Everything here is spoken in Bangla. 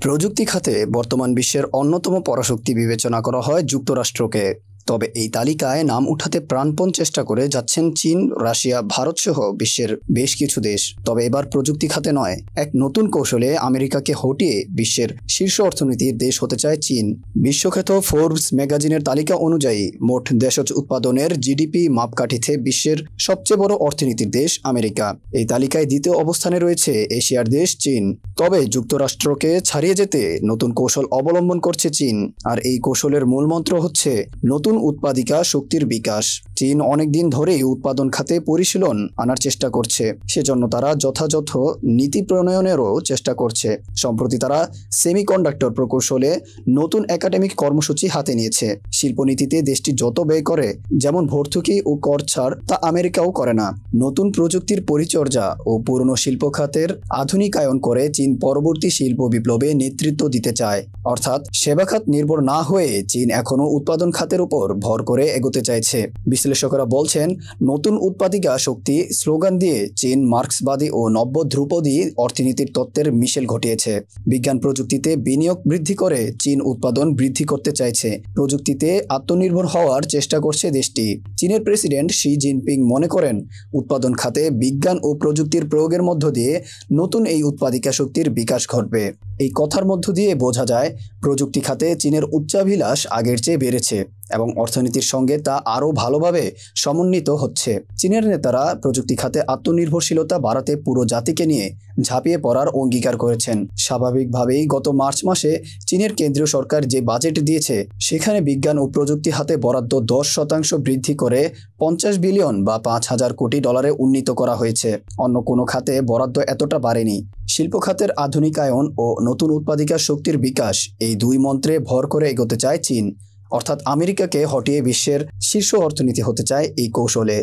প্রযুক্তি খাতে বর্তমান বিশ্বের অন্যতম পরাশক্তি বিবেচনা করা হয় যুক্তরাষ্ট্রকে। তবে এই তালিকায় নাম উঠাতে প্রাণপণ চেষ্টা করে যাচ্ছেন চীন, রাশিয়া, ভারত সহ বিশ্বের বেশ কিছু দেশ। তবে এবার প্রযুক্তি খাতে নয়, এক নতুন কৌশলে আমেরিকাকে হটিয়ে বিশ্বের শীর্ষ অর্থনীতির দেশ হতে চায় চীন। বিশ্বখ্যাত ফোর্বস ম্যাগাজিনের তালিকা অনুযায়ী মোট দেশজ উৎপাদনের জিডিপি মাপকাঠিতে বিশ্বের সবচেয়ে বড় অর্থনীতির দেশ আমেরিকা। এই তালিকায় দ্বিতীয় অবস্থানে রয়েছে এশিয়ার দেশ চীন। তবে যুক্তরাষ্ট্রকে ছাড়িয়ে যেতে নতুন কৌশল অবলম্বন করছে চীন, আর এই কৌশলের মূলমন্ত্র হচ্ছে নতুন উৎপাদিকা শক্তির বিকাশ। চীন অনেকদিন ধরেই উৎপাদন খাতে পরিশীলন আনার চেষ্টা করছে, সেজন্য তারা যথাযথ নীতি প্রণয়নেরও চেষ্টা করছে। সম্প্রতি তারা সেমিকন্ডাক্টর প্রকৌশলে নতুন একাডেমিক কর্মসূচি হাতে নিয়েছে। শিল্পনীতিতে দেশটি যত ব্যয় করে, যেমন ভর্তুকি ও কর ছাড়, তা আমেরিকাও করে না। নতুন প্রযুক্তির পরিচর্যা ও পুরনো শিল্প খাতের আধুনিকায়ন করে চীন পরবর্তী শিল্প বিপ্লবে নেতৃত্ব দিতে চায়। অর্থাৎ সেবা খাত নির্ভর না হয়ে চীন এখনও উৎপাদন খাতের উপর ভর করে এগোতে চাইছে। বিশ্লেষকরা বলছেন, নতুন উৎপাদিকা শক্তি স্লোগান দিয়ে চীন মার্ক্সবাদী ও নব্য ধ্রুপদী অর্থনীতির তত্ত্বের মিশেল ঘটিয়েছে। বিজ্ঞান প্রযুক্তিতে বিনিয়োগ বৃদ্ধি করে চীন উৎপাদন বৃদ্ধি করতে চাইছে। প্রযুক্তিতে আত্মনির্ভর হওয়ার চেষ্টা করছে দেশটি। চীনের প্রেসিডেন্ট শি জিনপিং মনে করেন, উৎপাদন খাতে বিজ্ঞান ও প্রযুক্তির প্রয়োগের মধ্য দিয়ে নতুন এই উৎপাদিকা শক্তির বিকাশ ঘটবে। এই কথার মধ্য দিয়ে বোঝা যায়, প্রযুক্তি খাতে চীনের উচ্চাভিলাষ আগের চেয়ে বেড়েছে এবং অর্থনীতির সঙ্গে তা আরও ভালোভাবে সমন্বিত হচ্ছে। চীনের নেতারা প্রযুক্তি খাতে আত্মনির্ভরশীলতা বাড়াতে পুরো জাতিকে নিয়ে ঝাঁপিয়ে পড়ার অঙ্গীকার করেছেন। স্বাভাবিকভাবেই গত মার্চ মাসে চীনের কেন্দ্রীয় সরকার যে বাজেট দিয়েছে, সেখানে বিজ্ঞান ও প্রযুক্তি খাতে বরাদ্দ 10% বৃদ্ধি করে 50 বিলিয়ন বা 5,000 কোটি ডলারে উন্নীত করা হয়েছে। অন্য কোনো খাতে বরাদ্দ এতটা বাড়েনি। শিল্প খাতের আধুনিকায়ন ও নতুন উৎপাদিকা শক্তির বিকাশ, এই দুই মন্ত্রে ভর করে এগোতে চায় চীন। অর্থাৎ আমেরিকাকে হটিয়ে বিশ্বের শীর্ষ অর্থনীতি হতে চায় এই কৌশলে।